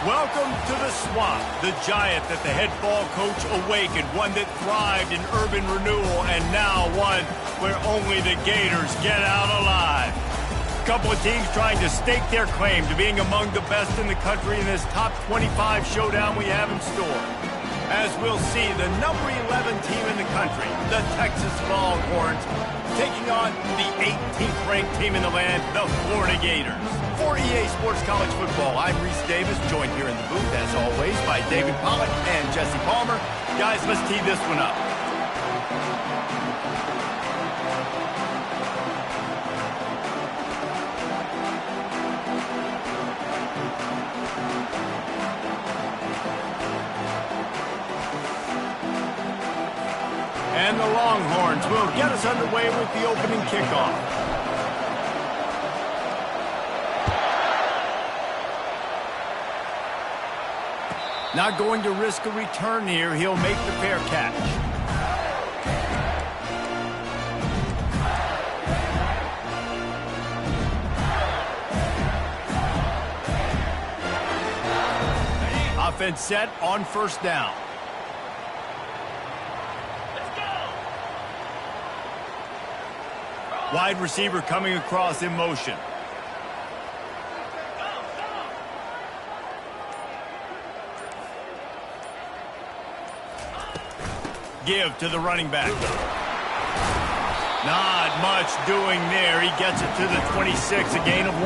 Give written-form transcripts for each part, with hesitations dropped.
Welcome to the Swamp, the giant that the head ball coach awakened, one that thrived in urban renewal, and now one where only the Gators get out alive. A couple of teams trying to stake their claim to being among the best in the country in this top 25 showdown we have in store. As we'll see, the number 11 team in the country, the Texas Longhorns, taking on the 18th ranked team in the land, the Florida Gators. For EA Sports College Football, I'm Reese Davis, joined here in the booth, as always, by David Pollack and Jesse Palmer. Guys, let's tee this one up. And the Longhorns will get us underway with the opening kickoff. Not going to risk a return here. He'll make the fair catch. Offense set on first down. Wide receiver coming across in motion. Give to the running back. Not much doing there. He gets it to the 26, a gain of 1.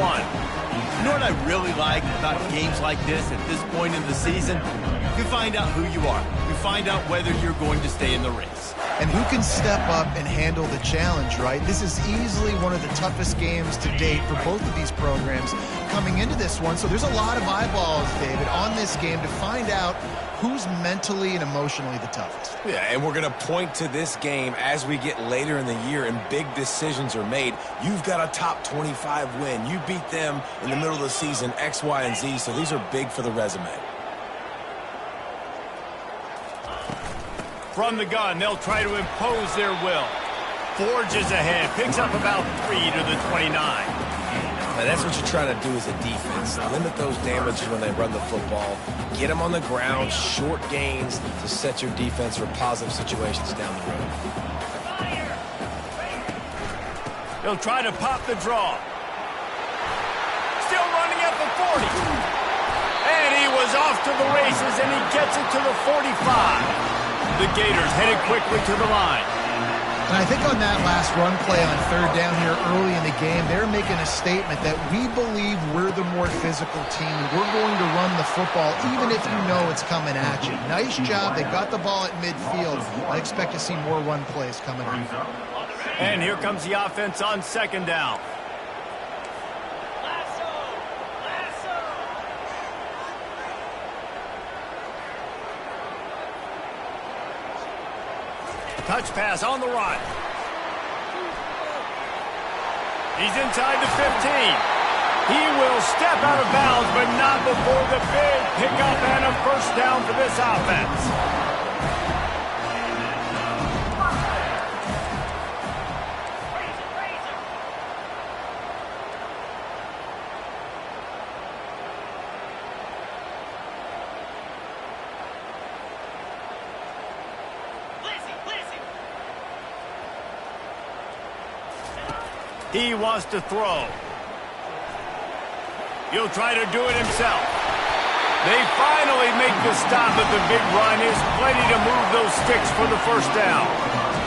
You know what I really like about games like this at this point in the season? You find out who you are. You find out whether you're going to stay in the race. And who can step up and handle the challenge, right? This is easily one of the toughest games to date for both of these programs coming into this one. So there's a lot of eyeballs, David, on this game to find out who's mentally and emotionally the toughest. Yeah, and we're going to point to this game as we get later in the year and big decisions are made. You've got a top 25 win. You beat them in the middle of the season, X, Y, and Z, so these are big for the resume. From the gun, they'll try to impose their will. Forges ahead, picks up about 3 to the 29. Now, that's what you're trying to do as a defense. Limit those damages when they run the football. Get them on the ground, short gains to set your defense for positive situations down the road. He'll try to pop the draw. Still running at the 40. And he was off to the races, and he gets it to the 45. The Gators headed quickly to the line. And I think on that last run play on third down here early in the game, they're making a statement that we believe we're the more physical team. We're going to run the football even if you know it's coming at you. Nice job. They got the ball at midfield. I expect to see more run plays coming up. And here comes the offense on second down. Touch pass on the run. He's inside the 15. He will step out of bounds, but not before the big pickup and a first down for this offense. He wants to throw. He'll try to do it himself. They finally make the stop, but the big run is plenty to move those sticks for the first down.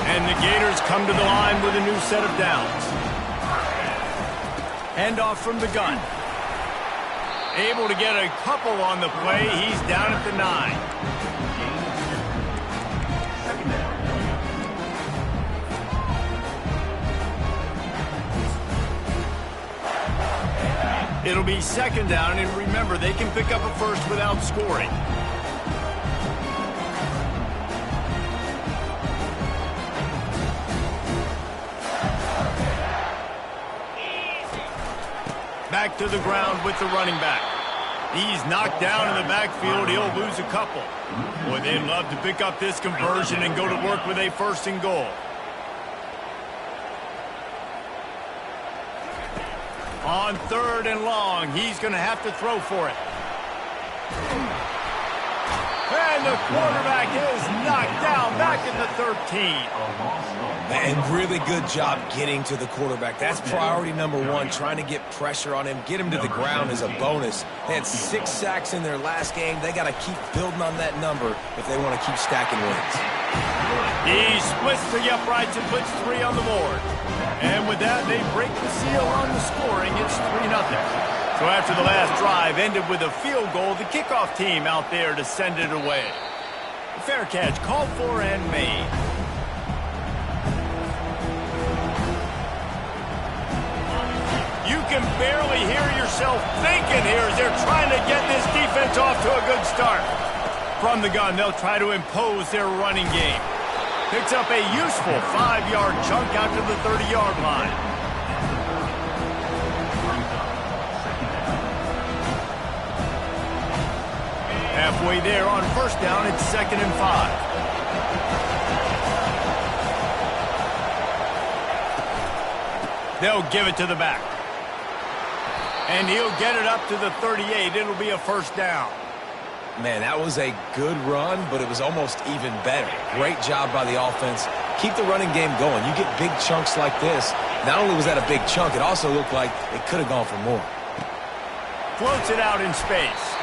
And the Gators come to the line with a new set of downs. Handoff from the gun. Able to get a couple on the play. He's down at the 9. It'll be second down, and remember, they can pick up a first without scoring. Back to the ground with the running back. He's knocked down in the backfield. He'll lose a couple. Boy, they'd love to pick up this conversion and go to work with a first and goal. On third and long, he's going to have to throw for it. the quarterback is knocked down back at the 13. And really good job getting to the quarterback. That's priority number one, trying to get pressure on him. Get him to the ground is a bonus. They had 6 sacks in their last game. They got to keep building on that number if they want to keep stacking wins. He splits the uprights and puts 3 on the board. And with that, they break the seal on the scoring. It's 3-0. So after the last drive ended with a field goal, the kickoff team out there to send it away. The fair catch called for and made. You can barely hear yourself thinking here as they're trying to get this defense off to a good start. From the gun, they'll try to impose their running game. Picks up a useful 5-yard chunk out to the 30-yard line. Halfway there on first down, it's 2nd and 5. They'll give it to the back. And he'll get it up to the 38. It'll be a first down. Man, that was a good run, but it was almost even better. Great job by the offense. Keep the running game going. You get big chunks like this. Not only was that a big chunk, it also looked like it could have gone for more. Floats it out in space.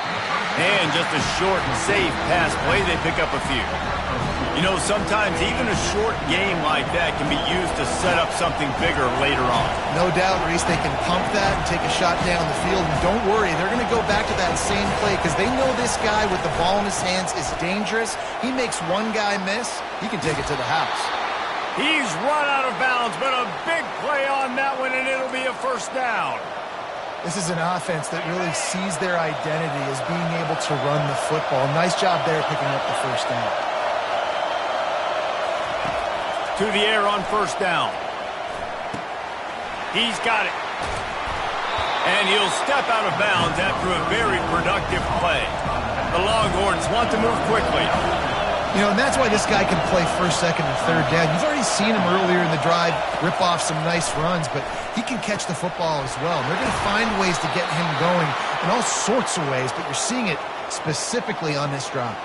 And just a short and safe pass play, they pick up a few. You know, sometimes even a short game like that can be used to set up something bigger later on. No doubt, Reese, they can pump that and take a shot down the field. And don't worry, they're going to go back to that same play because they know this guy with the ball in his hands is dangerous. He makes one guy miss, he can take it to the house. He's run out of bounds, but a big play on that one, and it'll be a first down. This is an offense that really sees their identity as being able to run the football. Nice job there picking up the first down. To the air on first down. He's got it. And he'll step out of bounds after a very productive play. The Longhorns want to move quickly. You know, and that's why this guy can play first, second, and third down. You've already seen him earlier in the drive rip off some nice runs, but he can catch the football as well. And they're going to find ways to get him going in all sorts of ways, but you're seeing it specifically on this drive.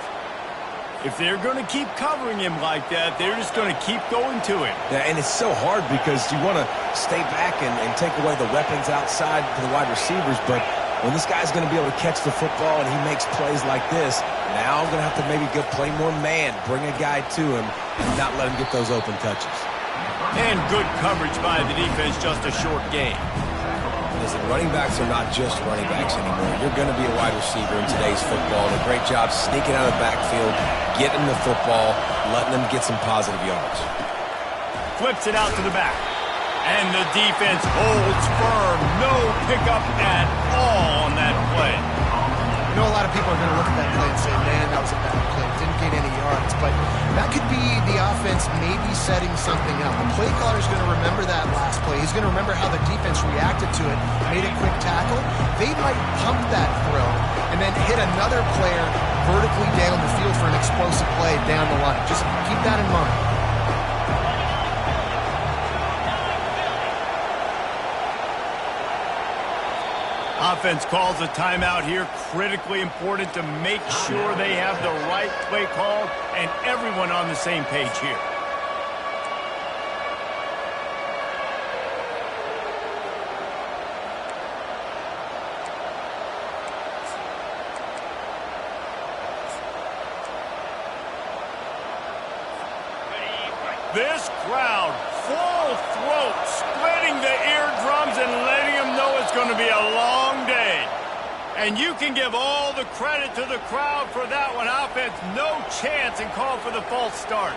If they're going to keep covering him like that, they're just going to keep going to him. Yeah, and it's so hard because you want to stay back and take away the weapons outside to the wide receivers, but when this guy's going to be able to catch the football and he makes plays like this, now I'm going to have to maybe go play more man, bring a guy to him, and not let him get those open touches. And good coverage by the defense, just a short game. Listen, running backs are not just running backs anymore. You're going to be a wide receiver in today's football. And a great job sneaking out of the backfield, getting the football, letting them get some positive yards. Flips it out to the back. And the defense holds firm. No pickup at all on that play. You know, a lot of people are going to look at that play and say, man, that was a bad play. Didn't gain any yards. But that could be the offense maybe setting something up. The play caller's going to remember that last play. He's going to remember how the defense reacted to it, made a quick tackle. They might pump that throw and then hit another player vertically down the field for an explosive play down the line. Just keep that in mind. Offense calls a timeout here. Critically important to make sure they have the right play call and everyone on the same page here. This crowd, full throat, splitting the eardrums and letting them know it's going to be a long day. And you can give all the credit to the crowd for that one. Offense, no chance, and call for the false start.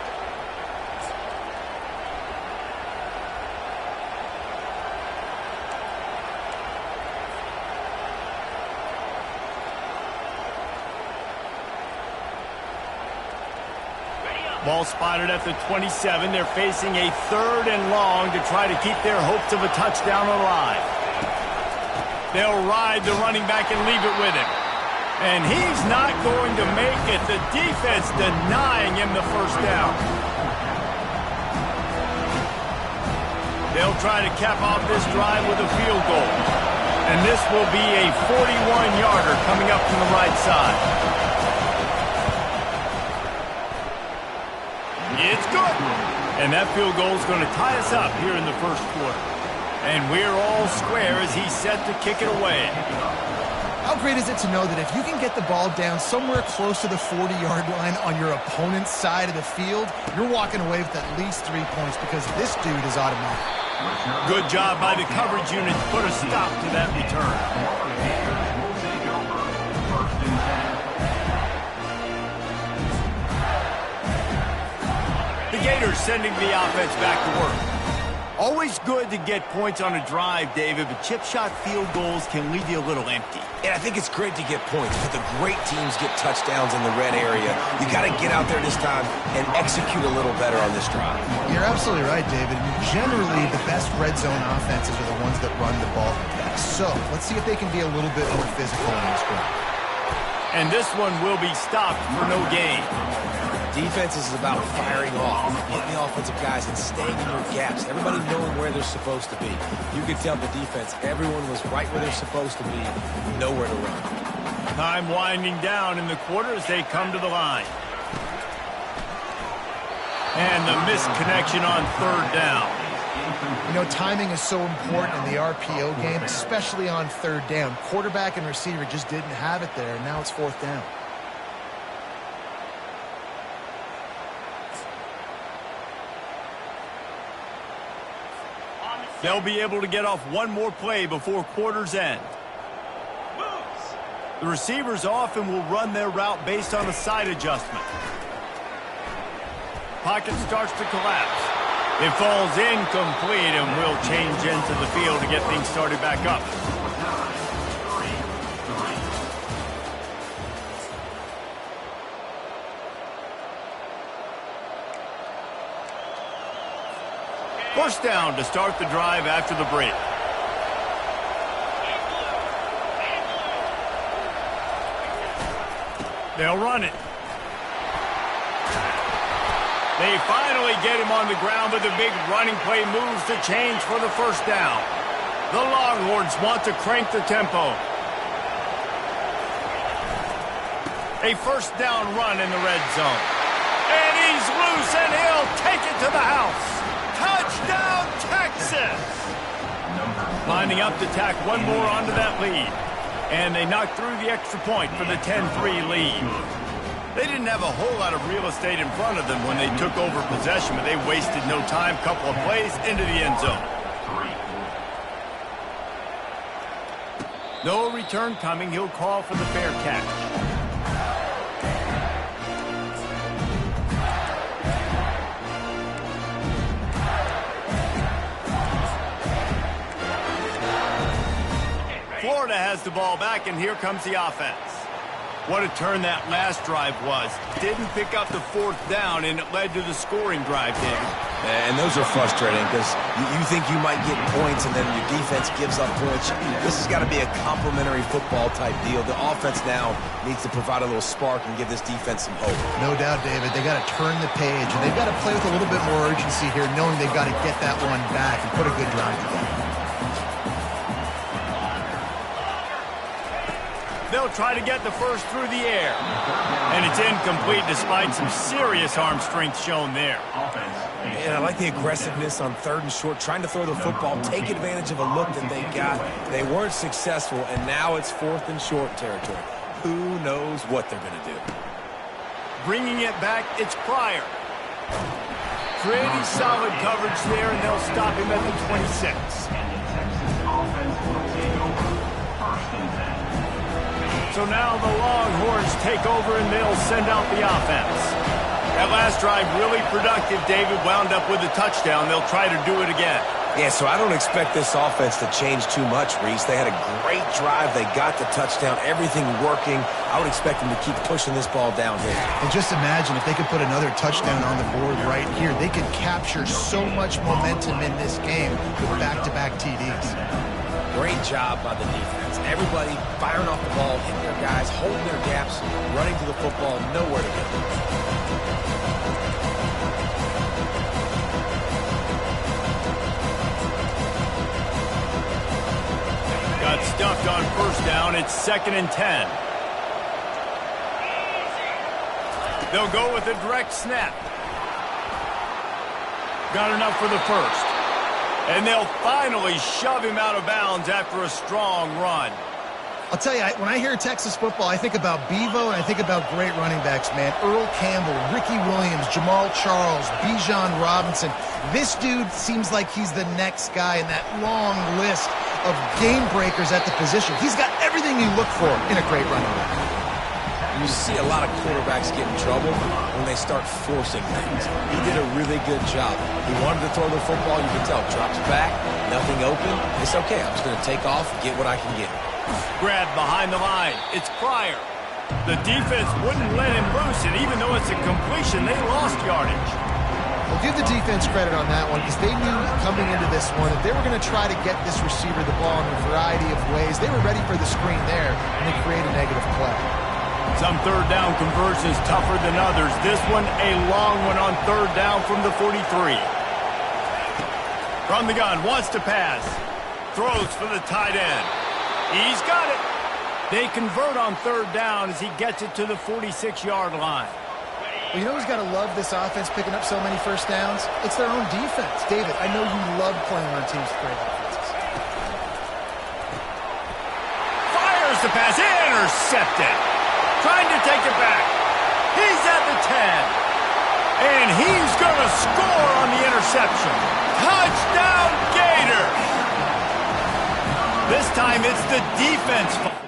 Ball spotted at the 27. They're facing a 3rd and long to try to keep their hopes of a touchdown alive. They'll ride the running back and leave it with him. And he's not going to make it. The defense denying him the first down. They'll try to cap off this drive with a field goal. And this will be a 41-yarder coming up from the right side. good. And that field goal is going to tie us up here in the first quarter. And we're all square as he's set to kick it away. How great is it to know that if you can get the ball down somewhere close to the 40-yard line on your opponent's side of the field, you're walking away with at least 3 points because this dude is automatic. Good job by the coverage unit to put a stop to that return. The Gators sending the offense back to work. Always good to get points on a drive, David, but chip shot field goals can leave you a little empty. And I think it's great to get points, but the great teams get touchdowns in the red area. You got to get out there this time and execute a little better on this drive. You're absolutely right, David. And generally, the best red zone offenses are the ones that run the ball the best. So let's see if they can be a little bit more physical on this drive. And this one will be stopped for no gain. Defense is about firing off, getting the offensive guys and staying in their gaps, everybody knowing where they're supposed to be. You could tell the defense, everyone was right where they're supposed to be, nowhere to run. Time winding down in the quarter as they come to the line. And the missed connection on third down. You know, timing is so important in the RPO game, especially on third down. Quarterback and receiver just didn't have it there, and now it's fourth down. They'll be able to get off one more play before quarter's end. The receivers often will run their route based on a side adjustment. Pocket starts to collapse. It falls incomplete and will change into the field to get things started back up. First down to start the drive after the break. They'll run it. They finally get him on the ground, but the big running play moves to change for the first down. The Longhorns want to crank the tempo. A first down run in the red zone. And he's loose, and he'll take it to the house. Touchdown, Texas! Lining up to tack one more onto that lead. And they knock through the extra point for the 10-3 lead. They didn't have a whole lot of real estate in front of them when they took over possession, but they wasted no time. Couple of plays into the end zone. No return coming. He'll call for the fair catch. Florida has the ball back, and here comes the offense. What a turn that last drive was. Didn't pick up the fourth down, and it led to the scoring drive, David. And those are frustrating because you think you might get points, and then your defense gives up points. This has got to be a complimentary football type deal. The offense now needs to provide a little spark and give this defense some hope. No doubt, David. They got to turn the page, and they've got to play with a little bit more urgency here, knowing they've got to get that one back and put a good drive together. They'll try to get the first through the air. And it's incomplete despite some serious arm strength shown there. And I like the aggressiveness on third and short, trying to throw the football, take advantage of a look that they got. They weren't successful, and now it's fourth and short territory. Who knows what they're going to do? Bringing it back, it's Pryor. Pretty solid coverage there, and they'll stop him at the 26. So now the Longhorns take over, and they'll send out the offense. That last drive really productive. David wound up with a touchdown. They'll try to do it again. Yeah, so I don't expect this offense to change too much, Reese. They had a great drive. They got the touchdown, everything working. I would expect them to keep pushing this ball downhill. And just imagine if they could put another touchdown on the board right here. They could capture so much momentum in this game with back-to-back TDs. Great job by the defense. Everybody firing off the ball, hitting their guys, holding their gaps, running to the football, nowhere to go. Got stuffed on first down. It's 2nd and 10. They'll go with a direct snap. Got enough for the first. And they'll finally shove him out of bounds after a strong run. I'll tell you, when I hear Texas football, I think about Bevo and I think about great running backs, man. Earl Campbell, Ricky Williams, Jamal Charles, Bijan Robinson. This dude seems like he's the next guy in that long list of game breakers at the position. He's got everything you look for in a great running back. You see a lot of quarterbacks get in trouble when they start forcing things. He did a really good job. He wanted to throw the football. You can tell. Drops back, nothing open. It's okay. I'm just going to take off and get what I can get. Grab behind the line. It's Pryor. The defense wouldn't let him loose, and even though it's a completion, they lost yardage. Well, give the defense credit on that one because they knew coming into this one that they were going to try to get this receiver the ball in a variety of ways. They were ready for the screen there, and they create a negative play. Some third down conversions tougher than others. This one, a long one on third down from the 43. From the gun, wants to pass. Throws for the tight end. He's got it. They convert on third down as he gets it to the 46-yard line. Well, you know who's got to love this offense picking up so many first downs? It's their own defense. David, I know you love playing on teams with great offenses. Fires the pass. Intercepted. Trying to take it back. He's at the 10. And he's going to score on the interception. Touchdown, Gators! This time it's the defense.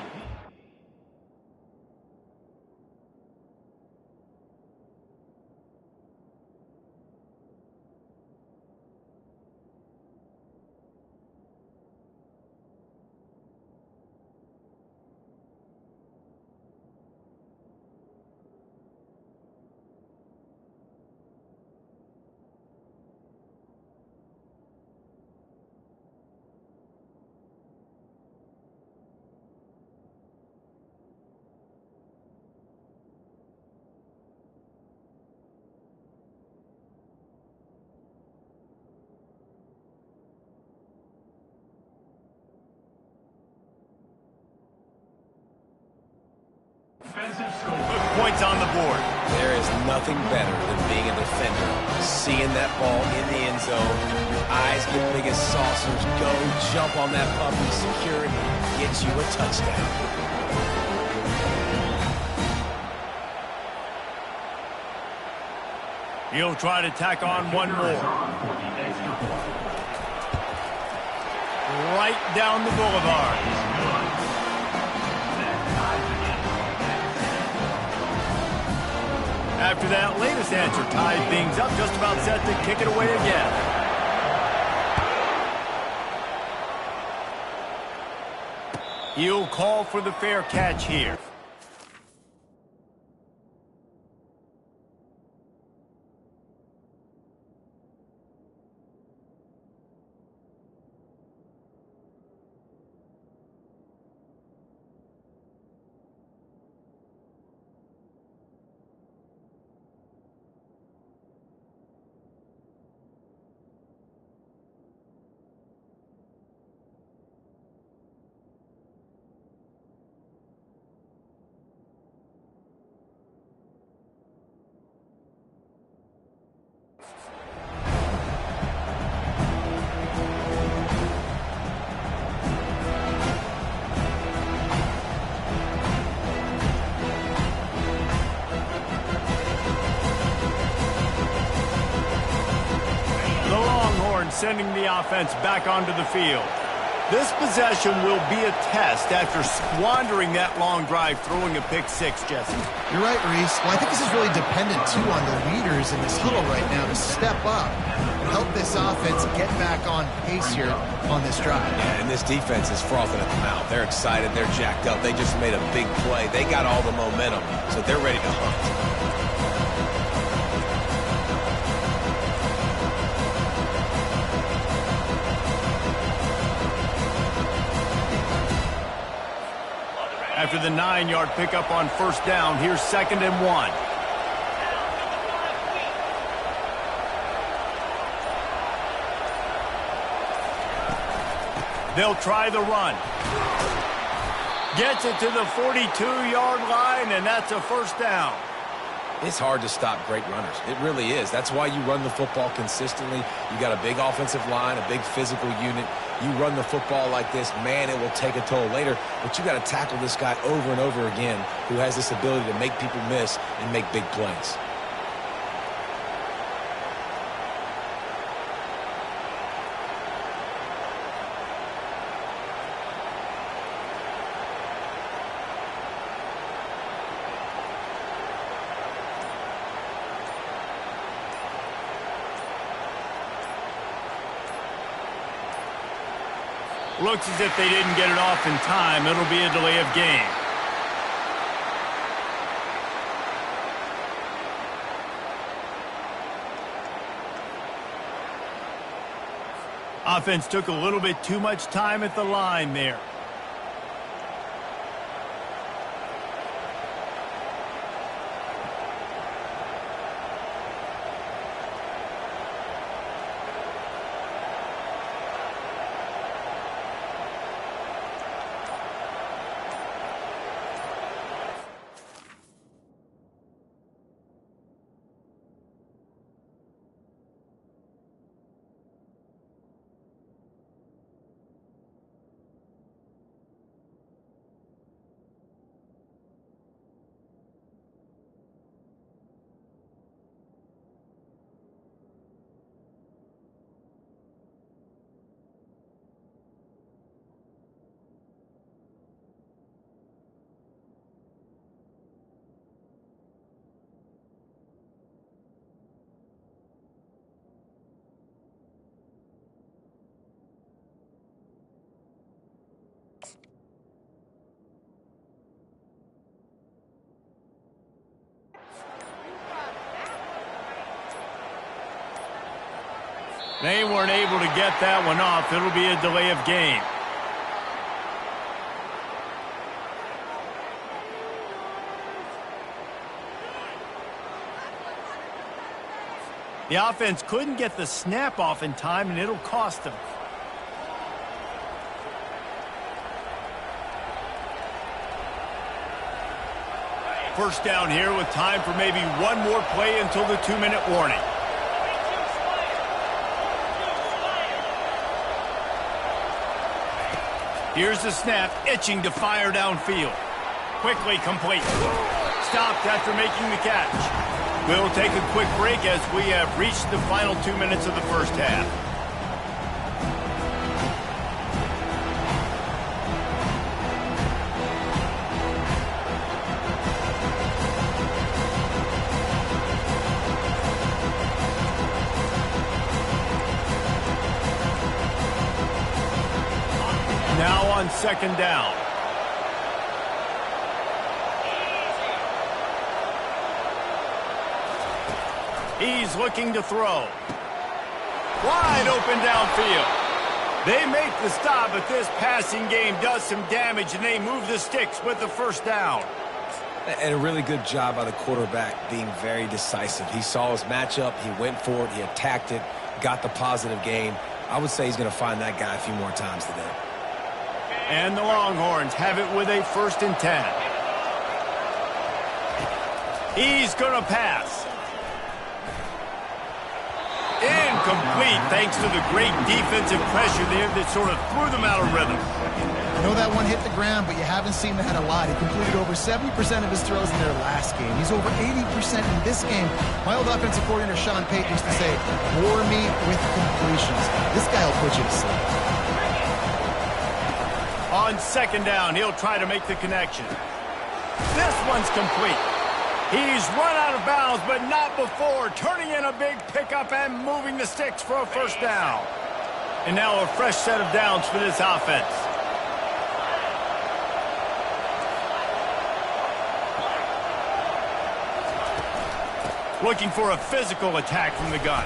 Points on the board. There is nothing better than being a defender. Seeing that ball in the end zone, your eyes get big as saucers. Go jump on that puppy, secure it, get you a touchdown. He'll try to tack on one more. Right down the boulevard. After that latest answer tied things up, just about set to kick it away again. He'll call for the fair catch here. Sending the offense back onto the field. This possession will be a test after squandering that long drive, throwing a pick six, Jesse. You're right, Reese. Well, I think this is really dependent, too, on the leaders in this huddle right now to step up and help this offense get back on pace here on this drive. Yeah, and this defense is frothing at the mouth. They're excited. They're jacked up. They just made a big play. They got all the momentum, so they're ready to hunt. After the 9-yard pickup on first down, here's 2nd and 1. They'll try the run. Gets it to the 42-yard line, and that's a first down. It's hard to stop great runners. It really is. That's why you run the football consistently. You got a big offensive line, a big physical unit. You run the football like this, man, it will take a toll later. But you got to tackle this guy over and over again who has this ability to make people miss and make big plays. Looks as if they didn't get it off in time. It'll be a delay of game. Offense took a little bit too much time at the line there. They weren't able to get that one off. It'll be a delay of game. The offense couldn't get the snap off in time, and it'll cost them. First down here with time for maybe one more play until the 2-minute warning. Here's the snap, itching to fire downfield. Quickly complete. Stopped after making the catch. We'll take a quick break as we have reached the final 2 minutes of the first half. Now on second down. He's looking to throw. Wide open downfield. They make the stop, but this passing game does some damage, and they move the sticks with the first down. And a really good job by the quarterback being very decisive. He saw his matchup, he went for it, he attacked it, got the positive gain. I would say he's going to find that guy a few more times today. And the Longhorns have it with a 1st and 10. He's going to pass. Incomplete thanks to the great defensive pressure there that sort of threw them out of rhythm. I know that one hit the ground, but you haven't seen that a lot. He completed over 70% of his throws in their last game. He's over 80% in this game. My old offensive coordinator, Sean Payton, used to say, "Bore me with completions." This guy will put you to sleep. On second down, he'll try to make the connection. This one's complete. He's run out of bounds, but not before turning in a big pickup and moving the sticks for a first down. And now a fresh set of downs for this offense. Looking for a physical attack from the gun.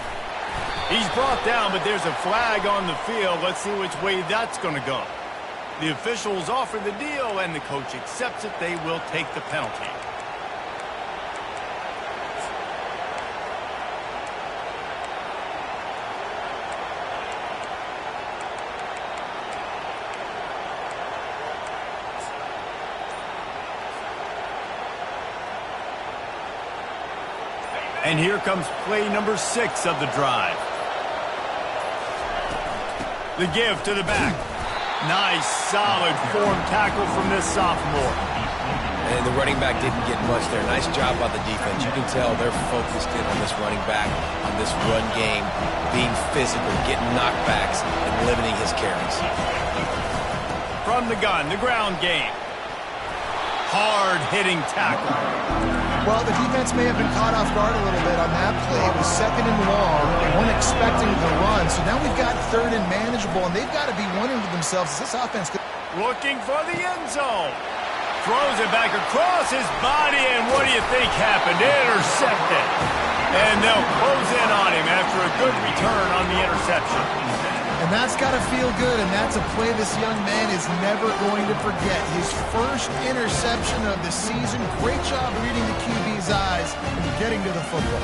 He's brought down, but there's a flag on the field. Let's see which way that's going to go. The officials offer the deal, and the coach accepts it. They will take the penalty. And here comes play number 6 of the drive. The give to the back. Nice, solid form tackle from this sophomore. And the running back didn't get much there. Nice job by the defense. You can tell they're focused in on this running back, on this run game, being physical, getting knockbacks, and limiting his carries. From the gun, the ground game. Hard-hitting tackle. Well, the defense may have been caught off guard a little bit on that play. It was 2nd and long. They weren't expecting the run, so now we've got 3rd and manageable, and they've got to be wondering to themselves, is this offense good? Looking for the end zone. Throws it back across his body, and what do you think happened? Intercepted. And they'll close in on him after a good return on the interception. And that's got to feel good, and that's a play this young man is never going to forget. His first interception of the season. Great job reading the QB's eyes and getting to the football.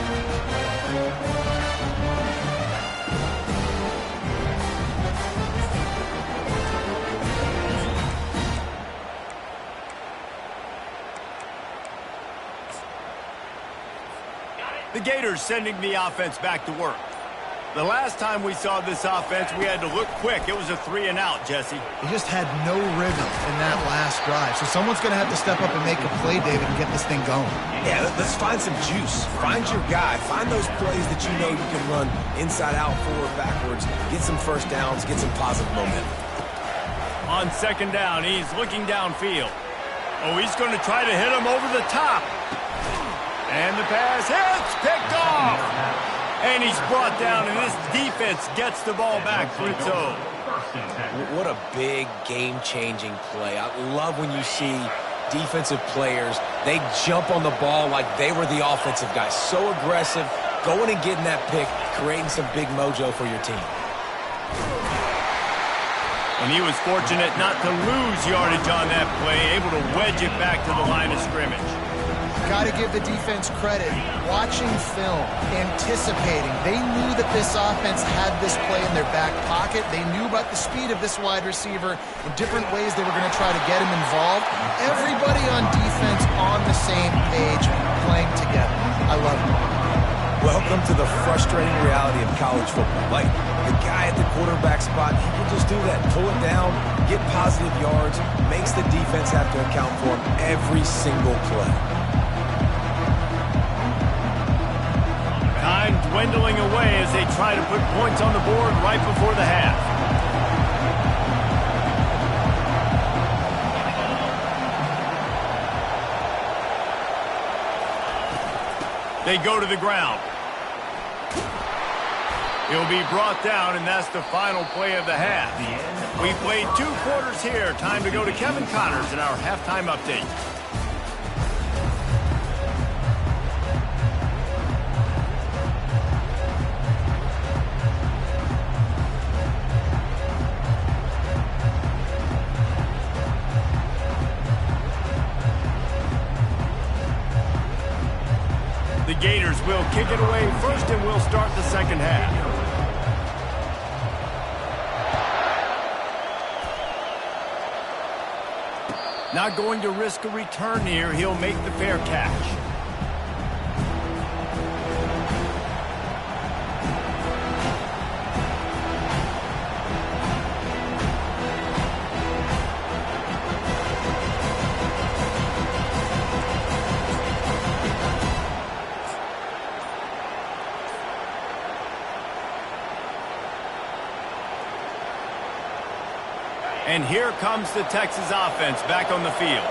The Gators sending the offense back to work. The last time we saw this offense, we had to look quick. It was a 3-and-out, Jesse. He just had no rhythm in that last drive. So someone's going to have to step up and make a play, David, and get this thing going. Yeah, let's find some juice. Find your guy. Find those plays that you know you can run inside out, forward, backwards. Get some first downs. Get some positive momentum. On 2nd down, he's looking downfield. Oh, he's going to try to hit him over the top. And the pass hits, picked off. And he's brought down, and this defense gets the ball back for its own. What a big game-changing play. I love when you see defensive players, they jump on the ball like they were the offensive guys. So aggressive, going and getting that pick, creating some big mojo for your team. And he was fortunate not to lose yardage on that play, able to wedge it back to the line of scrimmage. Got to give the defense credit. Watching film, anticipating. They knew that this offense had this play in their back pocket. They knew about the speed of this wide receiver in different ways they were going to try to get him involved. Everybody on defense on the same page, playing together. I love it. Welcome to the frustrating reality of college football. Like, the guy at the quarterback spot, he can just do that. Pull it down, get positive yards, makes the defense have to account for him every single play. Time dwindling away as they try to put points on the board right before the half. They go to the ground. He'll be brought down, and that's the final play of the half. We played 2 quarters here. Time to go to Kevin Connors in our halftime update. The Gators will kick it away first, and we'll start the second half. Not going to risk a return here. He'll make the fair catch. And here comes the Texas offense back on the field.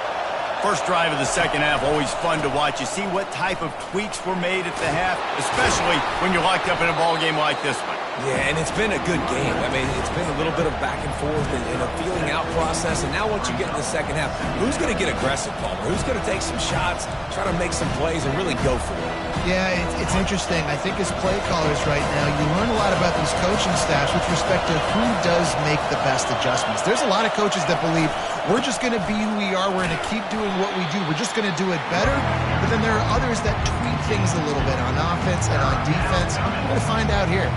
First drive of the second half, always fun to watch. You see what type of tweaks were made at the half, especially when you're locked up in a ball game like this one. Yeah, and it's been a good game. I mean, it's been a little bit of back and forth and a feeling out process. And now once you get in the second half, who's going to get aggressive, Palmer? Who's going to take some shots, try to make some plays, and really go for it? Yeah, it's interesting. I think as play callers right now, you learn a lot about these coaching staffs with respect to who does make the best adjustments. There's a lot of coaches that believe we're just going to be who we are. We're going to keep doing what we do. We're just going to do it better. But then there are others that tweak things a little bit on offense and on defense. We're going to find out here.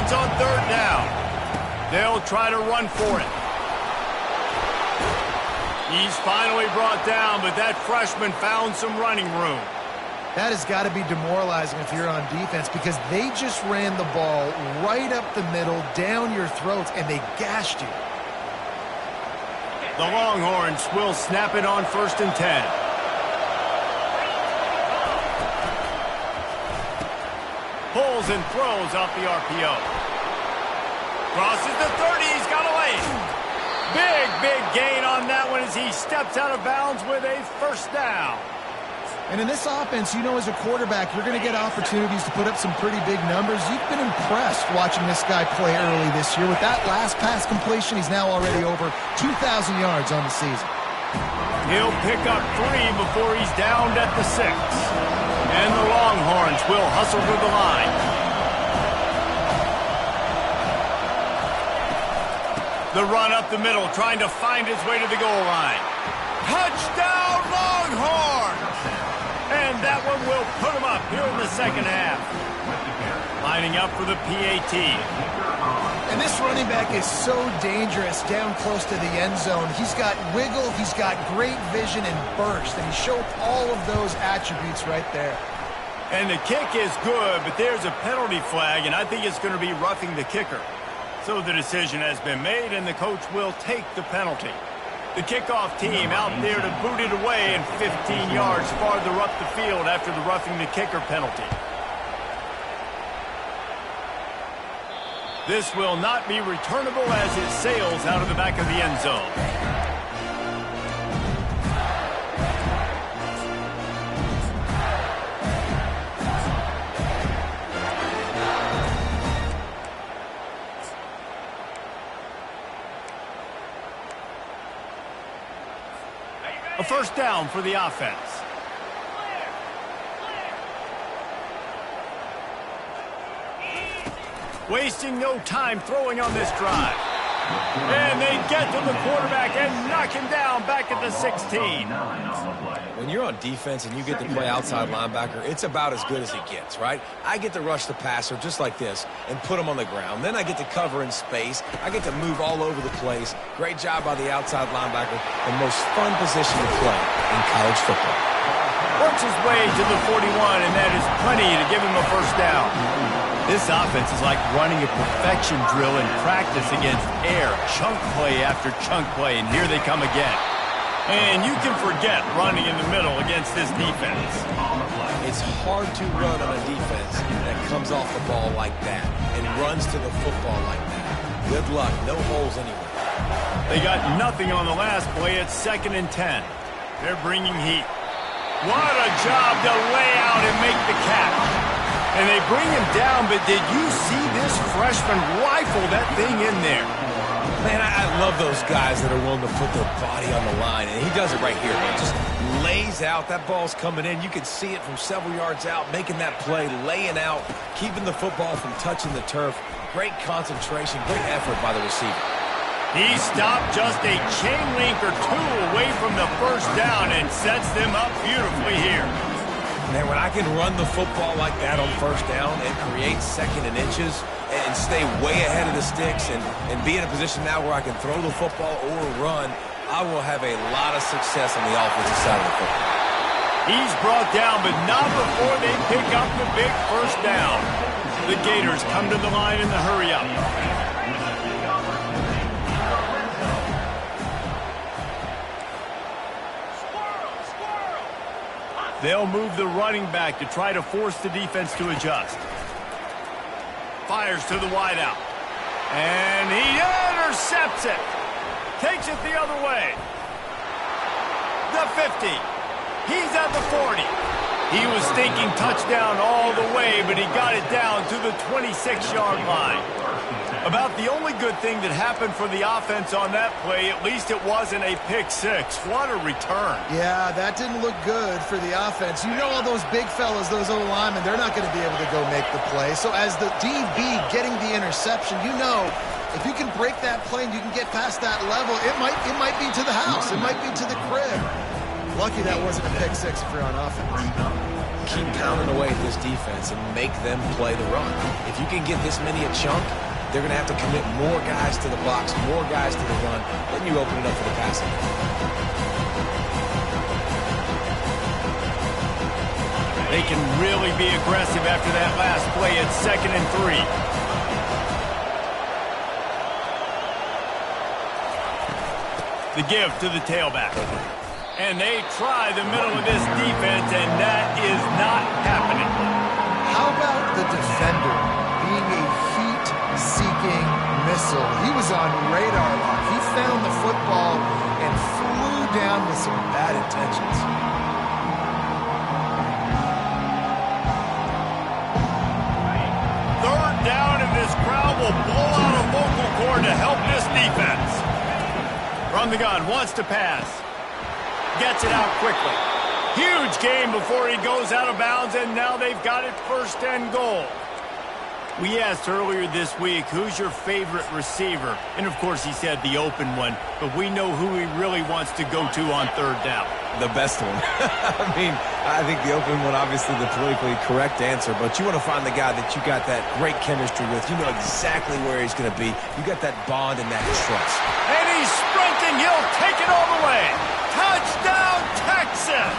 offense on third down. They'll try to run for it. He's finally brought down, but that freshman found some running room. That has got to be demoralizing if you're on defense because they just ran the ball right up the middle, down your throats, and they gashed you. The Longhorns will snap it on 1st and 10. Pulls and throws off the RPO. Crosses the 30. He's got a lane. Big gain on that one as he steps out of bounds with a first down. And in this offense, you know, as a quarterback, you're going to get opportunities to put up some pretty big numbers. You've been impressed watching this guy play early this year. With that last pass completion, he's now already over 2,000 yards on the season. He'll pick up 3 before he's downed at the 6. And the Longhorns will hustle to the line. The run up the middle, trying to find his way to the goal line. Touchdown, Longhorns! And that one will put him up here in the second half. Lining up for the PAT. And this running back is so dangerous down close to the end zone. He's got wiggle, he's got great vision and burst, and he showed all of those attributes right there. And the kick is good, but there's a penalty flag, and I think it's going to be roughing the kicker. So the decision has been made, and the coach will take the penalty. The kickoff team out there to boot it away and 15 yards farther up the field after the roughing the kicker penalty. This will not be returnable as it sails out of the back of the end zone. A first down for the offense. Wasting no time throwing on this drive. And they get to the quarterback and knock him down back at the 16. When you're on defense and you get to play outside linebacker, it's about as good as it gets, right? I get to rush the passer just like this and put him on the ground. Then I get to cover in space. I get to move all over the place. Great job by the outside linebacker. The most fun position to play in college football. Works his way to the 41, and that is plenty to give him a first down. This offense is like running a perfection drill in practice against air, chunk play after chunk play, and here they come again. And you can forget running in the middle against this defense. It's hard to run on a defense that comes off the ball like that and runs to the football like that. Good luck, no holes anywhere. They got nothing on the last play. It's 2nd and 10. They're bringing heat. What a job to lay out and make the catch. And they bring him down, but did you see this freshman rifle that thing in there? Man, I love those guys that are willing to put their body on the line, and he does it right here, man. Just lays out. That ball's coming in. You can see it from several yards out, making that play, laying out, keeping the football from touching the turf. Great concentration, great effort by the receiver. He stopped just a chain link or 2 away from the first down and sets them up beautifully here. Man, when I can run the football like that on first down and create 2nd and inches and stay way ahead of the sticks and be in a position now where I can throw the football or run, I will have a lot of success on the offensive side of the football. He's brought down, but not before they pick up the big first down. The Gators come to the line in the hurry-up. They'll move the running back to try to force the defense to adjust. Fires to the wideout. And he intercepts it. Takes it the other way. The 50. He's at the 40. He was thinking touchdown all the way, but he got it down to the 26-yard line. About the only good thing that happened for the offense on that play, at least it wasn't a pick six. What a return. Yeah, that didn't look good for the offense. You know all those big fellas, those O-linemen, they're not going to be able to go make the play. So as the DB getting the interception, you know if you can break that play and you can get past that level, it might be to the house. It might be to the crib. Lucky that wasn't a pick six if you're on offense. Keep pounding away at this defense and make them play the run. If you can get this many a chunk, they're going to have to commit more guys to the box, more guys to the run. Then you open it up for the passing. They can really be aggressive after that last play at 2nd and 3. The give to the tailback. And they try the middle of this defense, and that is not happening. How about the defender being a heat-seeking missile? He was on radar lock. He found the football and flew down with some bad intentions. Third down, and this crowd will blow out a vocal cord to help this defense. From the gun, wants to pass. Gets it out quickly. Huge gain before he goes out of bounds, and now they've got it 1st and goal. We asked earlier this week, who's your favorite receiver? And, of course, he said the open one, but we know who he really wants to go to on 3rd down. The best one. I think the open one, obviously the politically correct answer, but you want to find the guy that you got that great chemistry with. You know exactly where he's going to be. You got that bond and that trust. And he's sprinting. He'll take it all the way. Touchdown, Texas!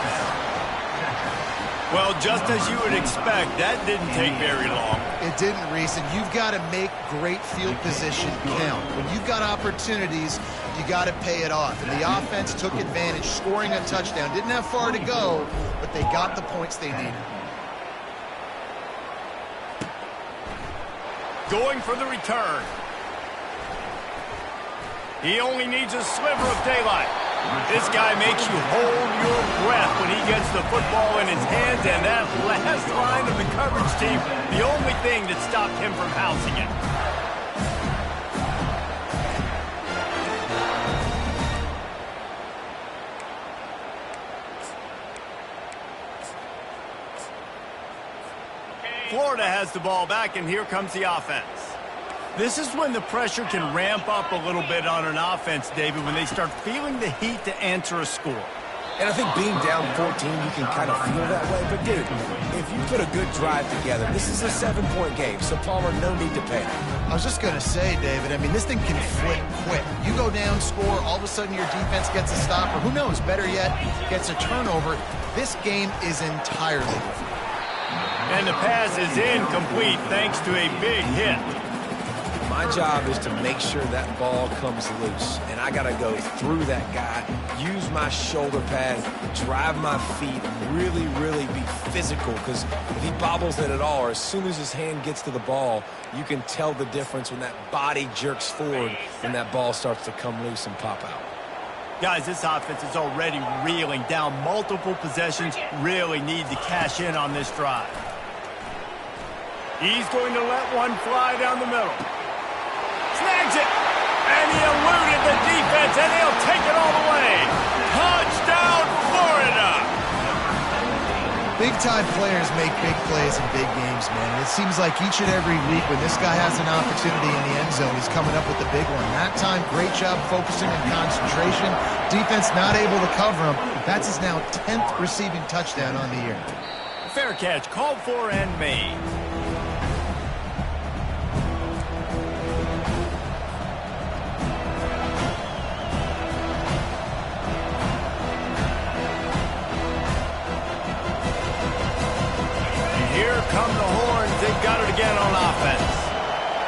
Well, just as you would expect, that didn't take very long. It didn't, Reese, and you've got to make great field position count. When you've got opportunities, you got to pay it off. And the offense took advantage, scoring a touchdown. Didn't have far to go, but they got the points they needed. Going for the return. He only needs a sliver of daylight. This guy makes you hold your breath when he gets the football in his hands, and that last line of the coverage team, the only thing that stopped him from housing it. Florida has the ball back, and here comes the offense. This is when the pressure can ramp up a little bit on an offense, David, when they start feeling the heat to answer a score. And I think being down 14, you can kind of feel that way. But, dude, if you put a good drive together, this is a 7-point game, so Palmer, no need to panic. I was just going to say, David, I mean, this thing can flip quick. You go down, score, all of a sudden your defense gets a stop, or who knows, better yet, gets a turnover. This game is entirely different. And the pass is incomplete thanks to a big hit. My job is to make sure that ball comes loose, and I got to go through that guy, use my shoulder pad, drive my feet, really, really be physical, because if he bobbles it at all, or as soon as his hand gets to the ball, you can tell the difference when that body jerks forward and that ball starts to come loose and pop out. Guys, this offense is already reeling down multiple possessions, really need to cash in on this drive. He's going to let one fly down the middle. Snags it, and he eluded the defense, and he'll take it all the way. Touchdown, Florida! Big-time players make big plays in big games, man. It seems like each and every week when this guy has an opportunity in the end zone, he's coming up with the big one. That time, great job focusing and concentration. Defense not able to cover him. That's his now 10th receiving touchdown on the year. Fair catch, called for and made. Here come the horns. They've got it again on offense.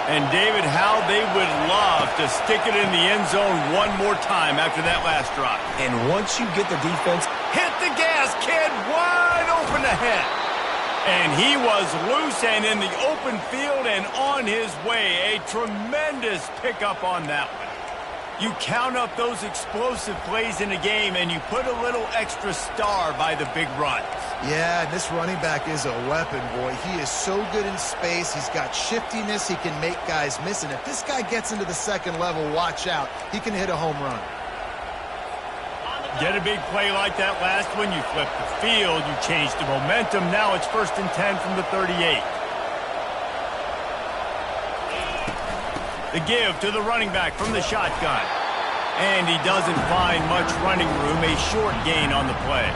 And, David, how they would love to stick it in the end zone one more time after that last drive. And once you get the defense, hit the gas, kid, wide open ahead. And he was loose and in the open field and on his way. A tremendous pickup on that one. You count up those explosive plays in a game, and you put a little extra star by the big runs. Yeah, this running back is a weapon, boy. He is so good in space. He's got shiftiness. He can make guys miss. And if this guy gets into the second level, watch out. He can hit a home run. Get a big play like that last one, you flip the field, you change the momentum. Now it's 1st and 10 from the 38. The give to the running back from the shotgun. And he doesn't find much running room, a short gain on the play.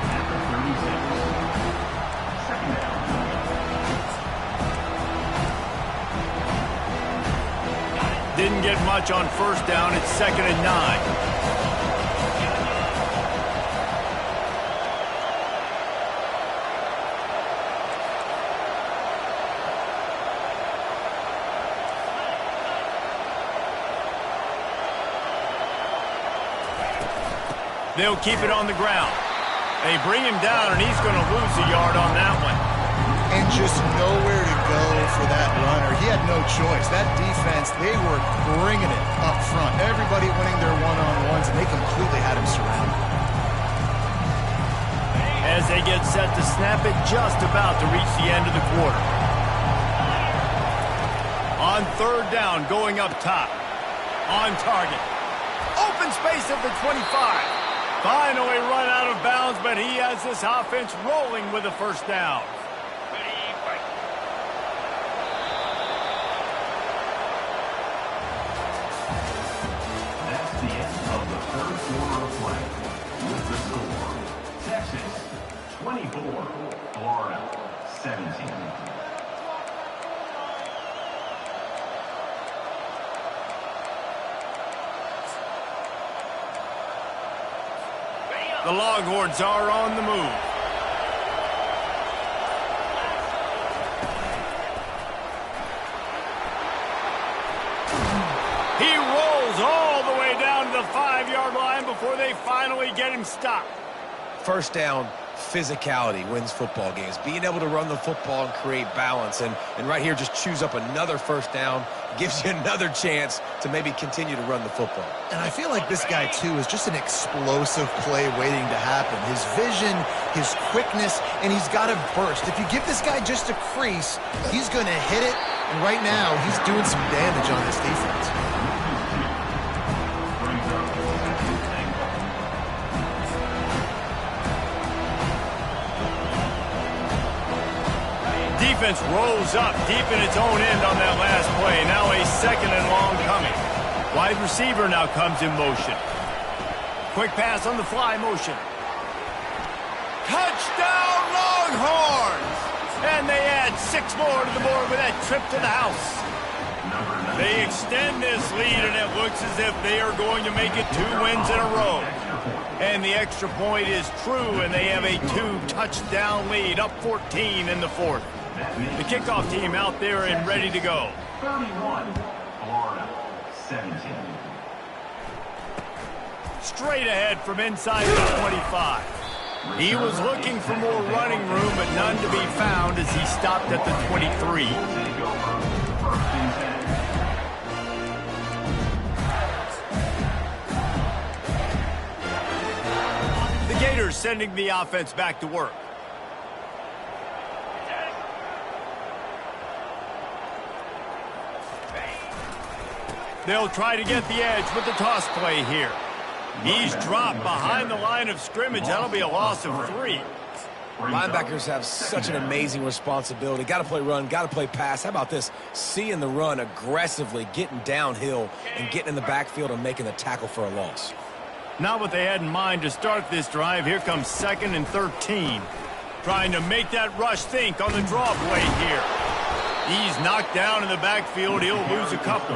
Didn't get much on first down. It's 2nd and 9. They'll keep it on the ground. They bring him down, and he's going to lose a yard on that one. And just nowhere to go for that runner. He had no choice. That defense, they were bringing it up front. Everybody winning their one-on-ones, and they completely had him surrounded. As they get set to snap it, just about to reach the end of the quarter. On 3rd down, going up top. On target. Open space at the 25. Finally run out of bounds, but he has this offense rolling with a first down. That's the end of the 3rd quarter of play. With the score, Texas 24, Florida 17. The Longhorns are on the move. He rolls all the way down to the 5-yard line before they finally get him stopped. First down, physicality wins football games. Being able to run the football and create balance. And right here, just choose up another first down. Gives you another chance to maybe continue to run the football. And I feel like this guy, too, is just an explosive play waiting to happen. His vision, his quickness, and he's got a burst. If you give this guy just a crease, he's going to hit it. And right now, he's doing some damage on this defense. Defense rolls up deep in its own end on that last play. Now a 2nd and long coming. Wide receiver now comes in motion. Quick pass on the fly motion. Touchdown Longhorns! And they add 6 more to the board with that trip to the house. They extend this lead, and it looks as if they are going to make it 2 wins in a row. And the extra point is true, and they have a 2-touchdown lead, up 14 in the 4th. The kickoff team out there and ready to go. 31, Florida 17. Straight ahead from inside the 25. He was looking for more running room, but none to be found as he stopped at the 23. The Gators sending the offense back to work. They'll try to get the edge with the toss play here. He's dropped behind the line of scrimmage. That'll be a loss of 3. Linebackers have such an amazing responsibility. Got to play run, got to play pass. How about this? Seeing the run aggressively, getting downhill, and getting in the backfield and making the tackle for a loss. Not what they had in mind to start this drive. Here comes 2nd and 13. Trying to make that rush think on the draw play here. He's knocked down in the backfield. He'll lose a couple.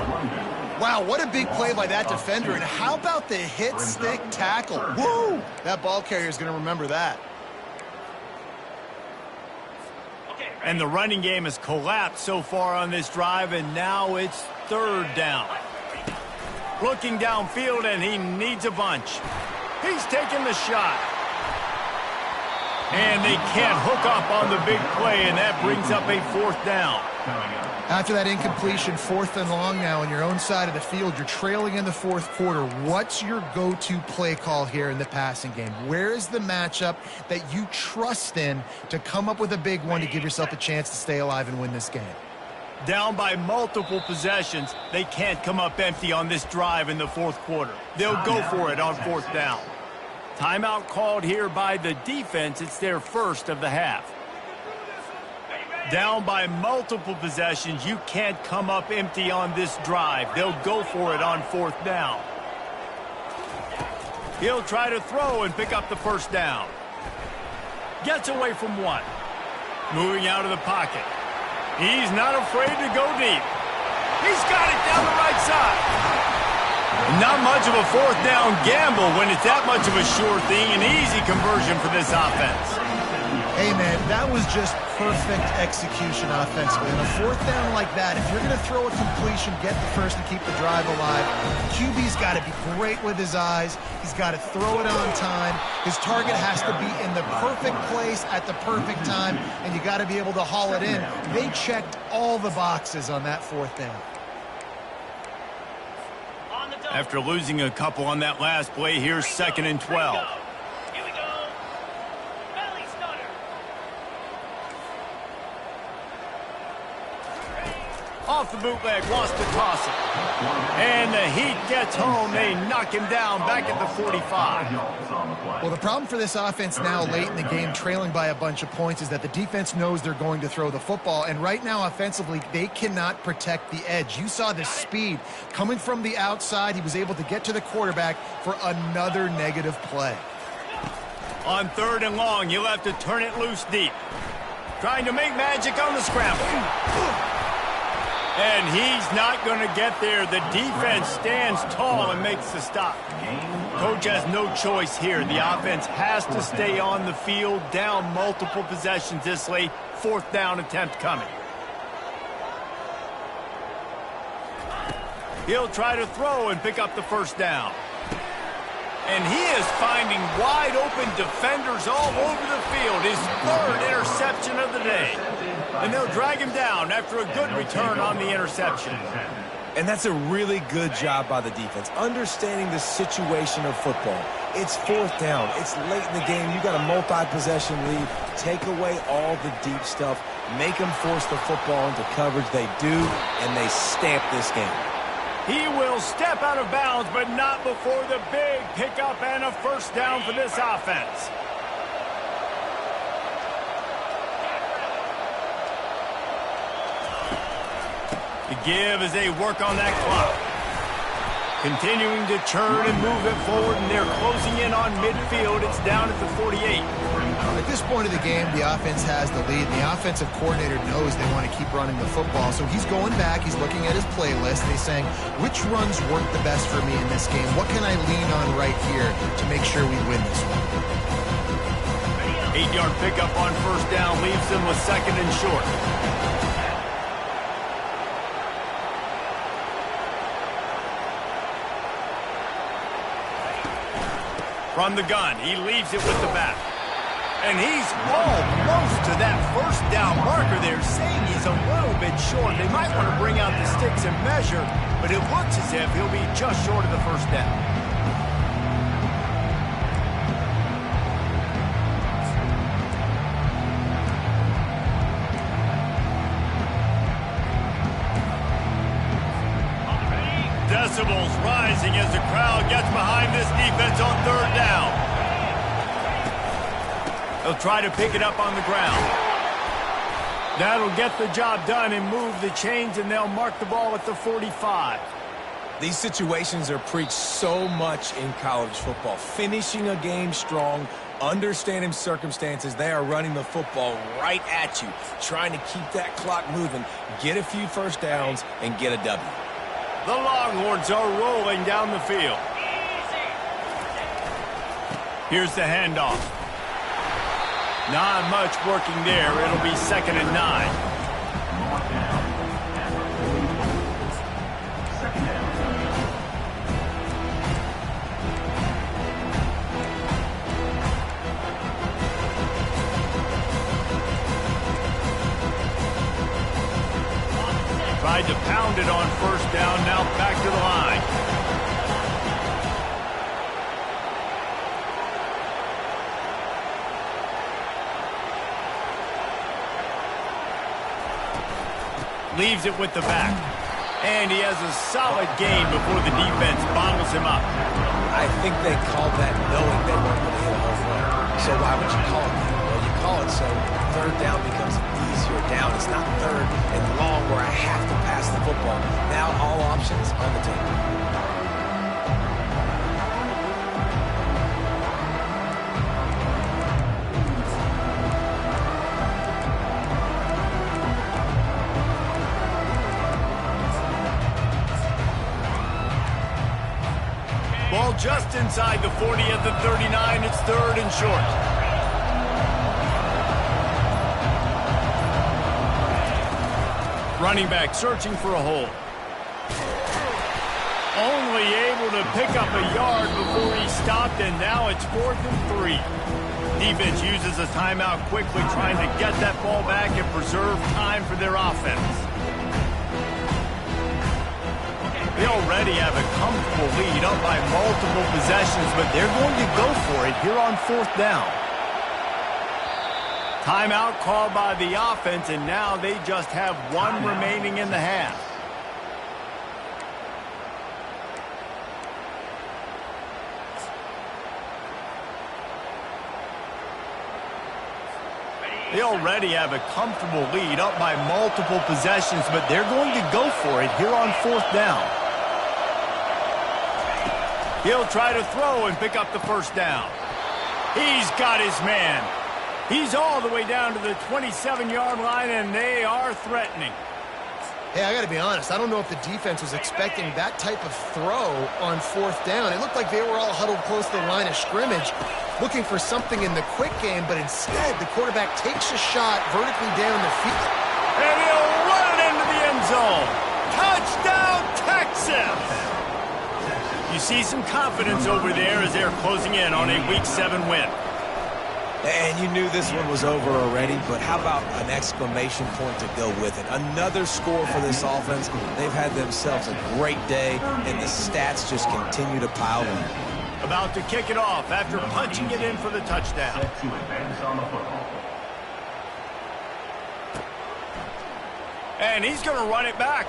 Wow, what a big play by that defender. And how about the hit stick tackle? Woo! That ball carrier is going to remember that. And the running game has collapsed so far on this drive, and now it's 3rd down. Looking downfield, and he needs a bunch. He's taking the shot. And they can't hook up on the big play, and that brings up a 4th down. After that incompletion, 4th and long now on your own side of the field, you're trailing in the 4th quarter. What's your go-to play call here in the passing game? Where is the matchup that you trust in to come up with a big one to give yourself a chance to stay alive and win this game? Down by multiple possessions, they can't come up empty on this drive in the 4th quarter. They'll go for it on 4th down. Timeout called here by the defense. It's their first of the half. Down by multiple possessions, you can't come up empty on this drive. They'll go for it on 4th down. He'll try to throw and pick up the first down. Gets away from one. Moving out of the pocket. He's not afraid to go deep. He's got it down the right side. Not much of a fourth down gamble when it's that much of a sure thing. An easy conversion for this offense. Hey, man, that was just perfect execution offensively. On a fourth down like that, if you're going to throw a completion, get the first and keep the drive alive. QB's got to be great with his eyes. He's got to throw it on time. His target has to be in the perfect place at the perfect time, and you got to be able to haul it in. They checked all the boxes on that fourth down. After losing a couple on that last play, here's 2nd and 12. Off the bootleg, wants to toss it. And the heat gets home. They knock him down back at the 45. Well, the problem for this offense now late in the game, trailing by a bunch of points, is that the defense knows they're going to throw the football. And right now, offensively, they cannot protect the edge. You saw the speed coming from the outside. He was able to get to the quarterback for another negative play. On 3rd and long, you'll have to turn it loose deep. Trying to make magic on the scramble. And he's not going to get there. The defense stands tall and makes the stop. Coach has no choice here. The offense has to stay on the field, down multiple possessions this late. 4th down attempt coming. He'll try to throw and pick up the first down. And he is finding wide-open defenders all over the field. His 3rd interception of the day. And they'll drag him down after a good return on the interception. And that's a really good job by the defense, understanding the situation of football. It's 4th down. It's late in the game. You got a multi-possession lead. Take away all the deep stuff. Make them force the football into coverage. They do, and they stamp this game. He will step out of bounds, but not before the big pickup and a first down for this offense. The give as they work on that clock. Continuing to churn and move it forward, and they're closing in on midfield. It's down at the 48. At this point of the game, the offense has the lead. The offensive coordinator knows they want to keep running the football, so he's going back. He's looking at his playlist, and he's saying, which runs work the best for me in this game? What can I lean on right here to make sure we win this one? 8-yard pickup on first down leaves them with 2nd and short. From the gun, he leaves it with the back. And he's almost to that first down marker there, saying he's a little bit short. They might want to bring out the sticks and measure, but it looks as if he'll be just short of the first down. Decibels rising as the crowd gets behind this defense on 3rd down. They'll try to pick it up on the ground. That'll get the job done and move the chains, and they'll mark the ball at the 45. These situations are preached so much in college football. Finishing a game strong, understanding circumstances. They are running the football right at you, trying to keep that clock moving, get a few first downs, and get a W. The Longhorns are rolling down the field. Here's the handoff. Not much working there. It'll be 2nd and 9. Tried to pound it on first down, now back to the line. Leaves it with the back. And he has a solid game before the defense bottles him up. I think they called that knowing they weren't going to hit a home run. So why would you call it that? Well, you call it so 3rd down becomes an easier down. It's not 3rd and long where I have to pass the football. Now all options on the table. Ball just inside the 40 at the 39. It's 3rd and short. Running back searching for a hole. Only able to pick up a yard before he stopped, and now it's 4th and 3. Defense uses a timeout quickly, trying to get that ball back and preserve time for their offense. They already have a comfortable lead, up by multiple possessions, but they're going to go for it here on 4th down. Timeout called by the offense, and now they just have 1 remaining in the half. They already have a comfortable lead, up by multiple possessions, but they're going to go for it here on 4th down. He'll try to throw and pick up the 1st down. He's got his man. He's all the way down to the 27-yard line, and they are threatening. Hey, I got to be honest. I don't know if the defense was expecting that type of throw on 4th down. It looked like they were all huddled close to the line of scrimmage, looking for something in the quick game, but instead the quarterback takes a shot vertically down the field. And he'll run it into the end zone. Touchdown, Texas! You see some confidence over there as they're closing in on a Week 7 win. And you knew this one was over already, but how about an exclamation point to go with it? Another score for this offense. They've had themselves a great day, and the stats just continue to pile in. About to kick it off after punching it in for the touchdown. Set to advance on the football. And he's going to run it back.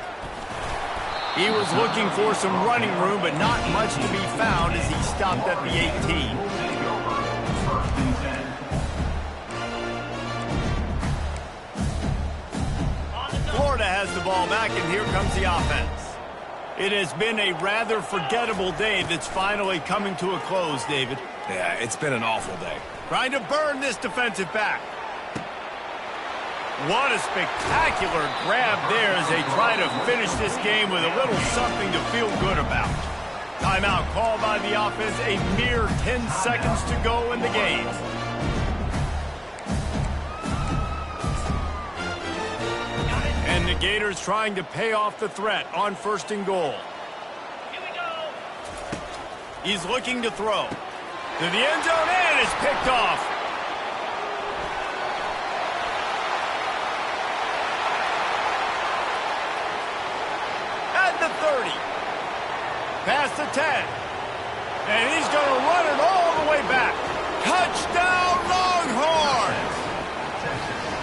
He was looking for some running room, but not much to be found as he stopped at the 18. First and 10. Florida has the ball back, and here comes the offense. It has been a rather forgettable day that's finally coming to a close, David. Yeah, it's been an awful day. Trying to burn this defensive back. What a spectacular grab there as they try to finish this game with a little something to feel good about. Timeout called by the offense, a mere 10 seconds to go in the game. And the Gators trying to pay off the threat on 1st and goal. Here we go. He's looking to throw. To the end zone, and it's picked off. At the 30. Past the 10. And he's going to run it all the way back. Touchdown, Longhorns!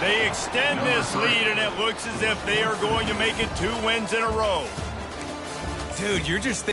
They extend this lead, and it looks as if they are going to make it 2 wins in a row. Dude, you're just